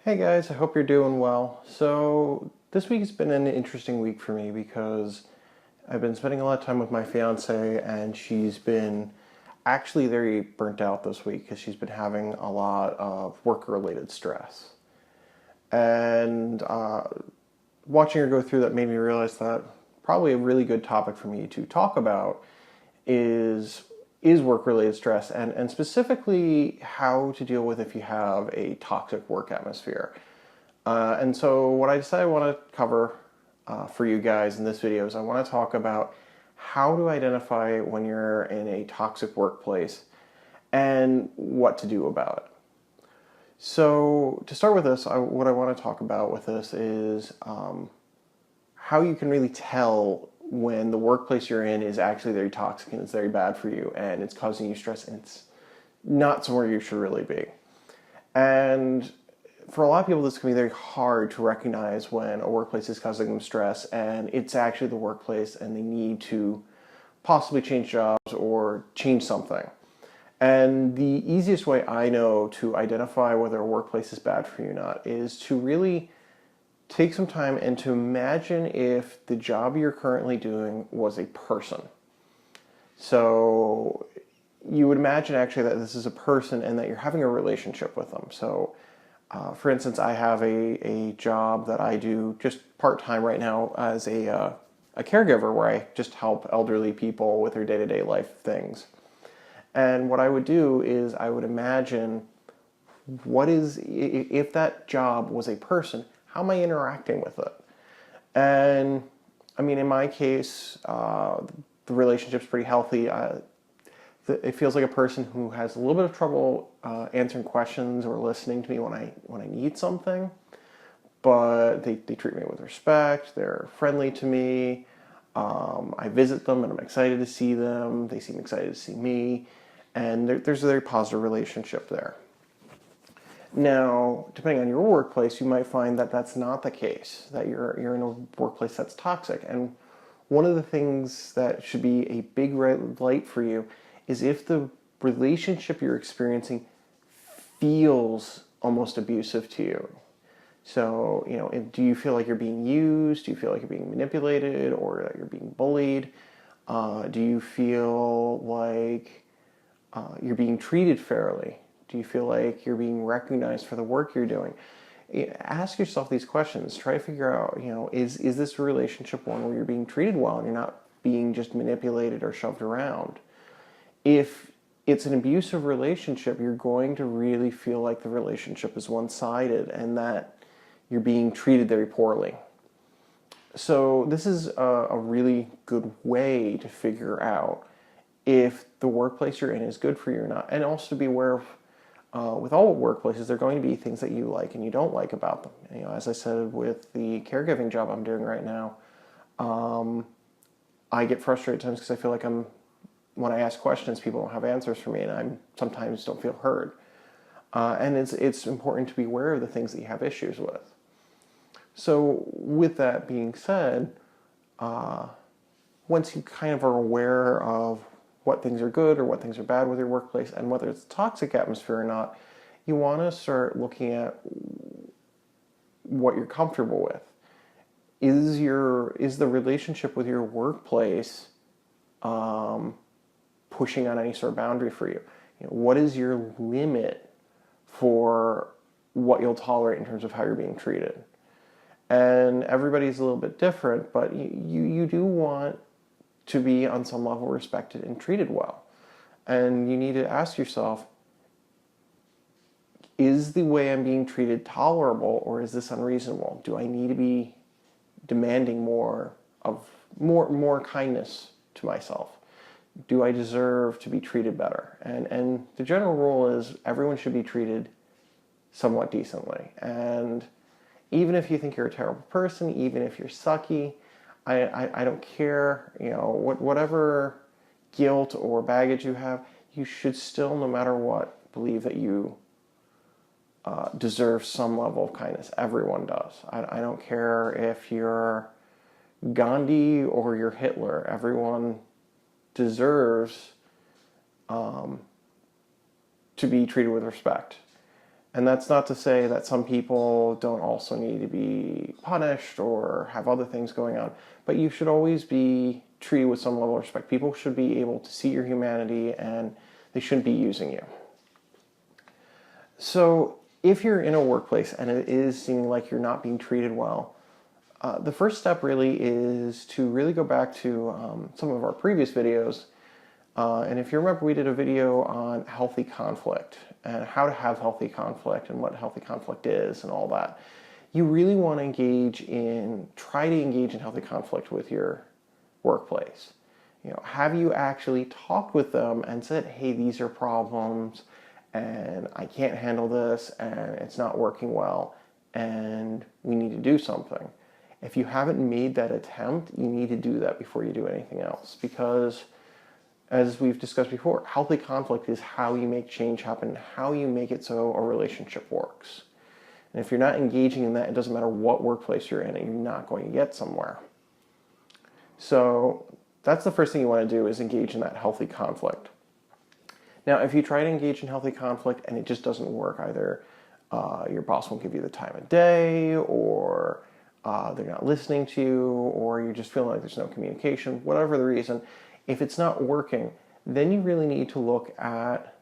Hey guys, I hope you're doing well. So, this week has been an interesting week for me because I've been spending a lot of time with my fiance, and she's been actually very burnt out this week because she's been having a lot of work-related stress. And watching her go through that made me realize that probably a really good topic for me to talk about is work-related stress, and specifically how to deal with if you have a toxic work atmosphere. And so what I decided I want to cover for you guys in this video is I want to talk about how to identify when you're in a toxic workplace and what to do about it. So to start with this, what I want to talk about with this is how you can really tell when the workplace you're in is actually very toxic and it's very bad for you and it's causing you stress and it's not somewhere you should really be. And for a lot of people, this can be very hard to recognize when a workplace is causing them stress and it's actually the workplace and they need to possibly change jobs or change something. And the easiest way I know to identify whether a workplace is bad for you or not is to really take some time and to imagine if the job you're currently doing was a person. So you would imagine actually that this is a person and that you're having a relationship with them. So for instance, I have a job that I do just part-time right now as a caregiver where I just help elderly people with their day-to-day life things. And what I would do is I would imagine if that job was a person, how am I interacting with it? And I mean, in my case, the relationship's pretty healthy. It feels like a person who has a little bit of trouble answering questions or listening to me when I need something, but they treat me with respect. They're friendly to me. I visit them and I'm excited to see them. They seem excited to see me, and there's a very positive relationship there. Now, depending on your workplace, you might find that that's not the case, that you're in a workplace that's toxic. And one of the things that should be a big red light for you is if the relationship you're experiencing feels almost abusive to you. So, do you feel like you're being used? Do you feel like you're being manipulated or that you're being bullied? Do you feel like you're being treated fairly? Do you feel like you're being recognized for the work you're doing? Ask yourself these questions. Try to figure out, is this relationship one where you're being treated well and you're not being just manipulated or shoved around? If it's an abusive relationship, you're going to really feel like the relationship is one-sided and that you're being treated very poorly. So this is a really good way to figure out if the workplace you're in is good for you or not, and also to be aware of with all workplaces, there are going to be things that you like and you don't like about them. As I said with the caregiving job I'm doing right now, I get frustrated at times because I feel like when I ask questions, people don't have answers for me, and I sometimes don't feel heard. And it's important to be aware of the things that you have issues with. So with that being said, once you kind of are aware of what things are good or what things are bad with your workplace and whether it's a toxic atmosphere or not, you want to start looking at what you're comfortable with. Is the relationship with your workplace pushing on any sort of boundary for you? What is your limit for what you'll tolerate in terms of how you're being treated? And everybody's a little bit different, but you do want to be on some level respected and treated well. And you need to ask yourself, is the way I'm being treated tolerable or is this unreasonable? Do I need to be demanding more kindness to myself? Do I deserve to be treated better? And the general rule is everyone should be treated somewhat decently. And even if you think you're a terrible person, even if you're sucky, I don't care, whatever guilt or baggage you have, you should still, no matter what, believe that you deserve some level of kindness. Everyone does. I don't care if you're Gandhi or you're Hitler. Everyone deserves to be treated with respect. And that's not to say that some people don't also need to be punished or have other things going on, but you should always be treated with some level of respect. People should be able to see your humanity and they shouldn't be using you. So if you're in a workplace and it is seeming like you're not being treated well, the first step really is to really go back to some of our previous videos. And if you remember, we did a video on healthy conflict and how to have healthy conflict and what healthy conflict is and all that. You really want to try to engage in healthy conflict with your workplace. Have you actually talked with them and said, hey, these are problems and I can't handle this and it's not working well and we need to do something. If you haven't made that attempt, you need to do that before you do anything else, because as we've discussed before, healthy conflict is how you make change happen, how you make it so a relationship works. And if you're not engaging in that, it doesn't matter what workplace you're in, and you're not going to get somewhere. So that's the first thing you want to do, is engage in that healthy conflict. Now, if you try to engage in healthy conflict and it just doesn't work, either your boss won't give you the time of day, or they're not listening to you, or you're just feeling like there's no communication, whatever the reason, if it's not working, then you really need to look at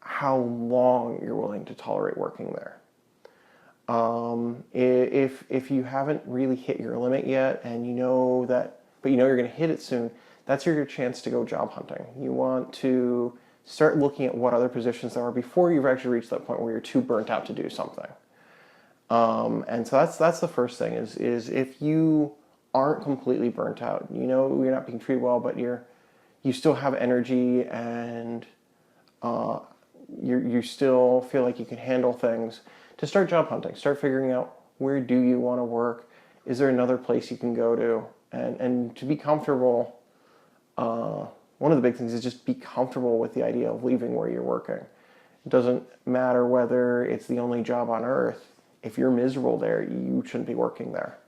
how long you're willing to tolerate working there. If you haven't really hit your limit yet, and but you're going to hit it soon, that's your chance to go job hunting. You want to start looking at what other positions there are before you've actually reached that point where you're too burnt out to do something. And so that's the first thing, is if you aren't completely burnt out, you're not being treated well, but you still have energy and you still feel like you can handle things, to start job hunting. Start figuring out, where do you want to work? Is there another place you can go to? And to be comfortable, one of the big things is just be comfortable with the idea of leaving where you're working. It doesn't matter whether it's the only job on earth. If you're miserable there, you shouldn't be working there.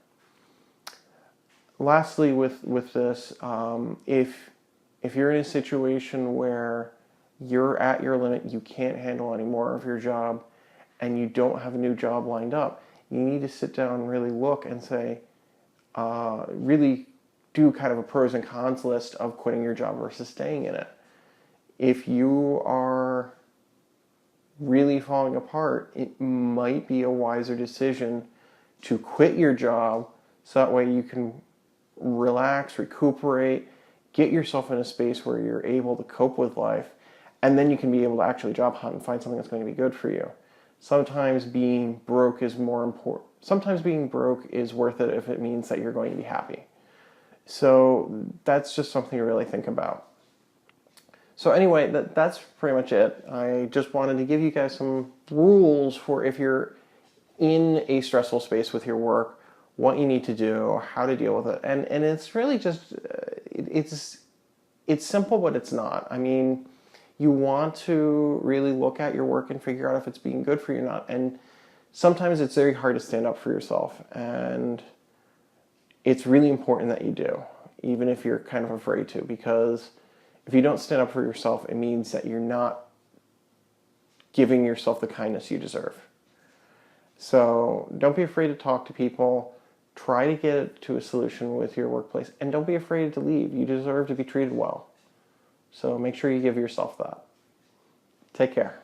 Lastly, with this, if you're in a situation where you're at your limit, you can't handle any more of your job, and you don't have a new job lined up, you need to sit down and really look and say, really do kind of a pros and cons list of quitting your job versus staying in it. If you are really falling apart, it might be a wiser decision to quit your job, so that way you can relax, recuperate, get yourself in a space where you're able to cope with life, and then you can be able to actually job hunt and find something that's going to be good for you. Sometimes being broke is more important. Sometimes being broke is worth it if it means that you're going to be happy. So that's just something to really think about. So anyway, that's pretty much it. I just wanted to give you guys some rules for if you're in a stressful space with your work, what you need to do, how to deal with it. And it's really just, it's simple, but it's not. I mean, you want to really look at your work and figure out if it's being good for you or not. And sometimes it's very hard to stand up for yourself. And it's really important that you do, even if you're kind of afraid to, because if you don't stand up for yourself, it means that you're not giving yourself the kindness you deserve. So don't be afraid to talk to people. Try to get to a solution with your workplace, and don't be afraid to leave. You deserve to be treated well. So make sure you give yourself that. Take care.